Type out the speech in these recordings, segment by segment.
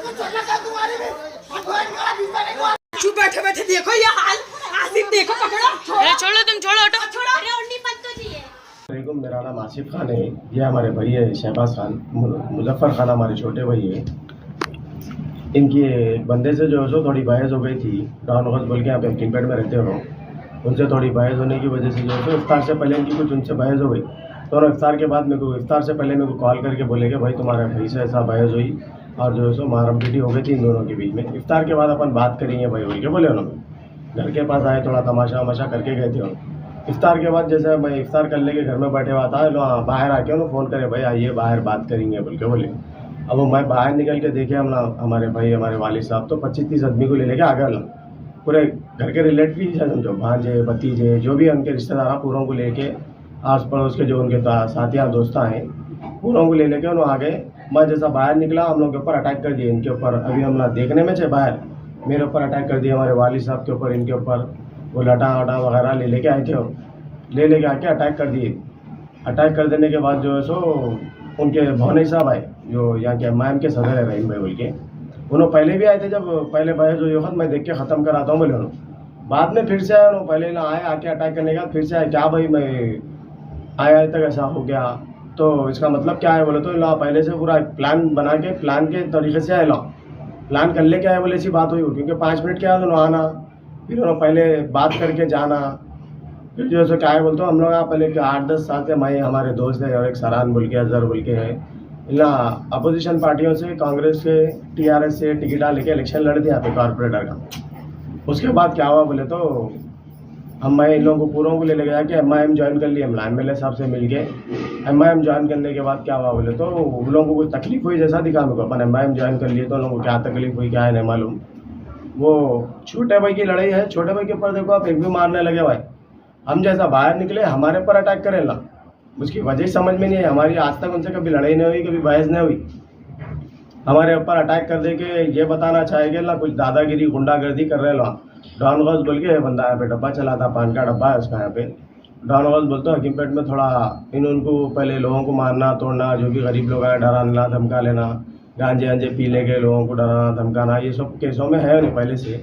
चुप बैठे बैठे देखो ये हाल, आसिफ देखो, पकड़ो, अरे छोड़ो, तुम छोड़ो, हटो। छोड़ो। मेरा नाम आसिफ खान है। ये हमारे भाई है शहबाज खान, मुजफ्फर खान हमारे छोटे भाई है। इनकी एक बंदे से जो है सो थोड़ी बहस हो गई थी। डॉन वगैरह बोल के यहाँ पे किंगपेट में रहते हो, उनसे थोड़ी बहस होने की वजह से जो है सो इफ्तार से पहले इनकी कुछ उनसे बहस हो गई। तो इफ्तार के बाद इफ्तार से पहले मेरे को कॉल करके बोले कि भाई तुम्हारे भाई से ऐसा बहस हुई और जो है सो मारम पीटी हो गई थी इन दोनों के बीच में। इफ्तार के बाद अपन बात करेंगे भाई बोल के बोले उन्होंने। घर के पास आए, थोड़ा तमाशा वमाशा करके गए थे उन्होंने। इफ्तार के बाद जैसे मैं इफ्तार कर लेके घर में बैठे हुआ था, बाहर आके उन्होंने फ़ोन करे भाई आइए बाहर बात करेंगे बोल के बोले। अब वो मैं बाहर निकल के देखे हम हमारे भाई हमारे वालिद साहब तो 25-30 आदमी को ले लेके आ गए। पूरे घर के रिलेटिव है समझो, भांजे भतीजे जो भी उनके रिश्तेदार पूरों को लेके, आस पड़ोस के जो उनके साथियाँ दोस्तां हैं पूरों को ले लेके उन्होंने आ गए। मैं जैसा बाहर निकला हम लोग के ऊपर अटैक कर दिए। इनके ऊपर अभी हम देखने में थे बाहर, मेरे ऊपर अटैक कर दिया, हमारे वालिद साहब के ऊपर, इनके ऊपर वो लटा वटा वगैरह ले लेके आए थे। ले लेके आके अटैक कर दिए। अटैक कर देने के बाद जो है सो उनके भौने साहब आए जो यहाँ के एम के सदर है रहीम भाई बोल के। उन्होंने पहले भी आए थे, जब पहले बहस जो वक्त मैं देख के ख़त्म कराता हूँ बोले उन्होंने। बाद में फिर से आए उन्होंने, पहले ना आए आके अटैक करने का, फिर से आए क्या भाई मैं आया तक ऐसा हो गया तो इसका मतलब क्या है बोले तो ला पहले से पूरा प्लान बना के प्लान के तरीके से आए, ला प्लान कर ले क्या है बोले ऐसी बात हुई। क्योंकि 5 मिनट के बाद उन्होंने आना, फिर उन्होंने पहले बात करके जाना, फिर जो है क्या है बोलते हम लोग पहले 8-10 साल से मैं हमारे दोस्त है और एक सरान बोल के अजहर बोल के है ना, अपोजिशन पार्टियों से कांग्रेस से TRS से टिकट लेके इलेक्शन लड़े थे यहाँ पे कॉर्पोरेटर का। उसके बाद क्या हुआ बोले तो मैं इन लोगों को पूरों को ले गया कि MIM ज्वाइन कर लिए। MLA साहब से मिल के MIM ज्वाइन करने के बाद क्या हुआ बोले तो उन लोगों को कुछ तकलीफ हुई जैसा दिखा मेरे को। अपन MIM ज्वाइन कर लिए तो उन लोगों को क्या तकलीफ हुई क्या है नहीं मालूम। वो छोटे भाई की लड़ाई है, छोटे भाई के ऊपर देखो आप एक भी मारने लगे भाई। हम जैसा बाहर निकले हमारे पर अटैक करें ला, उसकी वजह समझ में नहीं है। हमारी आज तक उनसे कभी लड़ाई नहीं हुई, कभी बहस नहीं हुई। हमारे ऊपर अटैक कर दे के ये बताना चाहेंगे ना कुछ दादागिरी गुंडागर्दी कर रहे लो। डॉन गौस बोल के बंदा यहाँ पे डब्बा चला था, पान का डब्बा है उसका यहाँ पे। डॉन गौस बोलते हो हकीमपेट में थोड़ा उनको पहले लोगों को मारना तोड़ना, जो भी गरीब लोग आए डराना धमका लेना, गांजे वांजे पी लेके लोगों को डराना धमकाना, ये सब केसों में है उन्हें पहले से।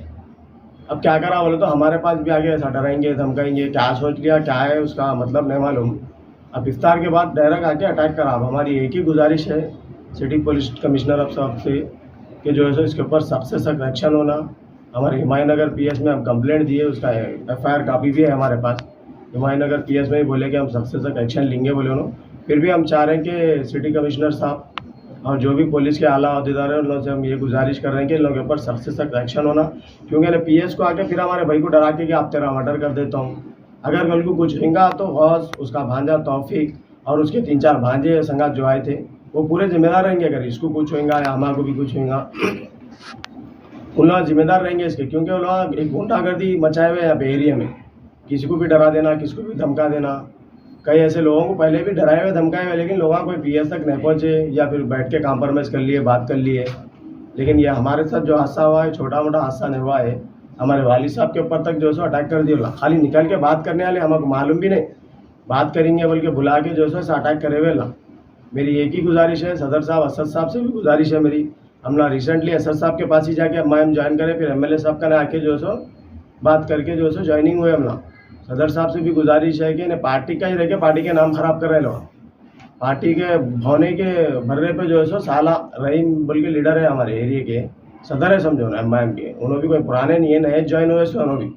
अब क्या करा बोले तो हमारे पास भी आगे ऐसा डराएंगे धमकाएंगे, क्या सोच लिया क्या है उसका मतलब नहीं मालूम। अब इफ्तार के बाद डायरेक्ट आके अटैक करा। अब हमारी एक ही गुजारिश है सिटी पुलिस कमिश्नर अब साहब से कि जो है सो इसके ऊपर सबसे सख्त एक्शन होना। हमारे हुमायूंनगर PS में हम कंप्लेंट दिए, उसका FIR कापी भी है हमारे पास। हुमायूंनगर PS में ही बोले कि हम सबसे सख्त एक्शन लेंगे बोले उन्होंने। फिर भी हम चाह रहे हैं कि सिटी कमिश्नर साहब और जो भी पुलिस के आला अहदेदार हैं उन लोगों से हम ये गुजारिश कर रहे हैं कि इन लोगों के ऊपर सख्त से सख्त एक्शन होना। क्योंकि PS को आके फिर हमारे भाई को डरा के कि आप तेरा मर्डर कर देता हूँ। अगर कल को कुछ होगा तो गौस, उसका भांजा तौफीक और उसके 3-4 भांजे संगात जो आए थे वो पूरे जिम्मेदार रहेंगे। अगर इसको कुछ होगा या हमारे को भी कुछ होगा उन लोग जिम्मेदार रहेंगे इसके। क्योंकि वो लोग एक गुंडागर्दी मचाए हुए यहाँ पे एरिया में, किसी को भी डरा देना, किसी को भी धमका देना। कई ऐसे लोगों को पहले भी डराए हुए धमकाए हुए, लेकिन लोगों कोई PS तक नहीं पहुँचे या फिर बैठ के कॉम्प्रोमाइज़ कर लिए, बात कर लिए। लेकिन ये हमारे साथ जो हादसा हुआ है छोटा मोटा हादसा नहीं हुआ है। हमारे वालिद साहब के ऊपर तक जो है सो अटैक कर दिया, खाली निकल के बात करने वाले हमको मालूम भी नहीं, बात करेंगे बोल के बुला के जो है सो अटैक करे हुए ला। मेरी एक ही गुजारिश है, सदर साहब असद साहब से भी गुजारिश है मेरी। हम ना रिसेंटली असद साहब के पास ही जाके MIM ज्वाइन करें, फिर MLA साहब का ना आके जो है सो बात करके जो है सो ज्वाइनिंग हुए। हम ना सदर साहब से भी गुजारिश है कि इन्हें पार्टी का ही रह के पार्टी के नाम खराब कर रहे लोग। पार्टी के भौने के भर्रे पे जो है सो साला रहीम बोल के लीडर है हमारे एरिया के, सदर है समझो ना MIM के। उन्होंने भी कोई पुराने नहीं है, नए ज्वाइन हुए सो उन्होंने भी।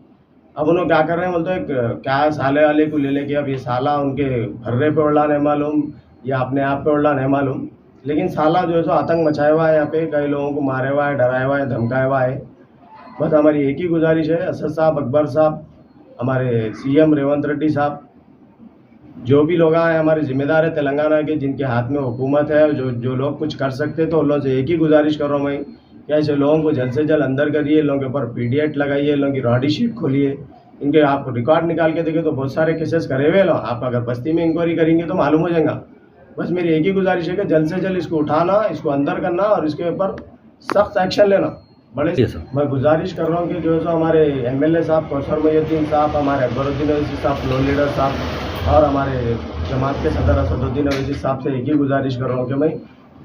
अब उन्होंने क्या कर रहे हैं बोलते हैं क्या साले वाले को ले लेके अब ये साला उनके भर्रे पे उड़ला नहीं मालूम या अपने आप पे उड़ला नहीं मालूम, लेकिन साला जो है सो आतंक मचाया हुआ है यहाँ पे, कई लोगों को मारे हुआ है, डराया हुआ है, धमकाया हुआ है। बस हमारी एक ही गुजारिश है, असद साहब, अकबर साहब, हमारे CM रेवंत रेड्डी साहब, जो भी लोग आए हमारे जिम्मेदार है तेलंगाना के, जिनके हाथ में हुकूमत है, जो लोग कुछ कर सकते तो उन लोगों से एक ही गुजारिश कर रहा हूँ मैं कि ऐसे लोगों को जल्द से जल्द अंदर करिए, लोगों के ऊपर PDAct लगाइए, लोगों की रॉडी शीट खोलिए। इनके आप रिकॉर्ड निकाल के देखें तो बहुत सारे केसेस करे हुए लोग। आप अगर बस्ती में इंक्वायरी करेंगे तो मालूम हो जाएगा। बस मेरी एक ही गुजारिश है कि जल्द से जल्द इसको उठाना, इसको अंदर करना और इसके ऊपर सख्त एक्शन लेना। बड़े मैं गुजारिश कर रहा हूँ कि जो है सो हमारे MLA साहब कौसर मोहिउद्दीन साहब, हमारे अकबरुद्दीन अवैसी साहब फ्लोर लीडर साहब और हमारे जमात के सदर असदुद्दीन अवैसी साहब से एक ही गुजारिश कर रहा हूँ कि भाई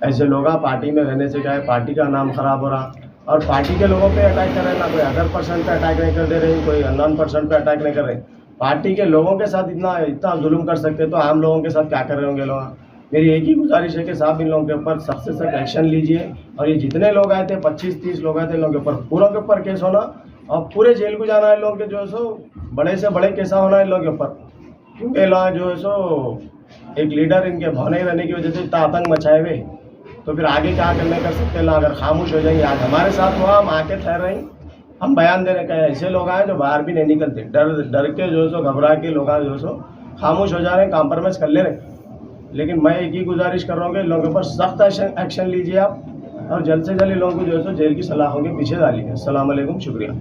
ऐसे लोग पार्टी में रहने से क्या है, पार्टी का नाम खराब हो रहा और पार्टी के लोगों पे अटैक कर रहे हैं ना, कोई अदर पर्सन पे अटैक नहीं कर दे रहे, कोई अननोन पर्सन पे अटैक नहीं कर रहे। पार्टी के लोगों के साथ इतना इतना जुल्म कर सकते तो आम लोगों के साथ क्या कर रहे होंगे लोग। मेरी एक ही गुजारिश है कि साहब इन लोगों के ऊपर सख्त से सख्त एक्शन लीजिए और ये जितने लोग आए थे 25-30 लोग आए थे, इन लोगों के ऊपर पूरों के ऊपर केस होना और पूरे जेल को जाना है। लोगों के जो है सो बड़े से बड़े केसा होना है इन लोगों के ऊपर, क्योंकि लोग जो है सो एक लीडर इनके भौने रहने की वजह से इतना आतंक मचाए हुए, तो फिर आगे क्या करने कर सकते हैं लोग। अगर खामोश हो जाएंगे, आज हमारे साथ हुआ, हम आके ठहर रहे हैं, हम बयान दे रहे हैं। ऐसे लोग आए जो बाहर भी नहीं निकलते, डर के जो है सो घबरा के लोग जो है सो खामोश हो जा रहे हैं, कॉम्प्रोमाइज़ कर ले रहे हैं। लेकिन मैं एक ही गुजारिश कर रहा हूँ कि लोगों के ऊपर सख्त एक्शन लीजिए आप और जल्द से जल्द लोगों को जो है सो जेल की सलाखों के पीछे डालिए। अस्सलाम वालेकुम, शुक्रिया।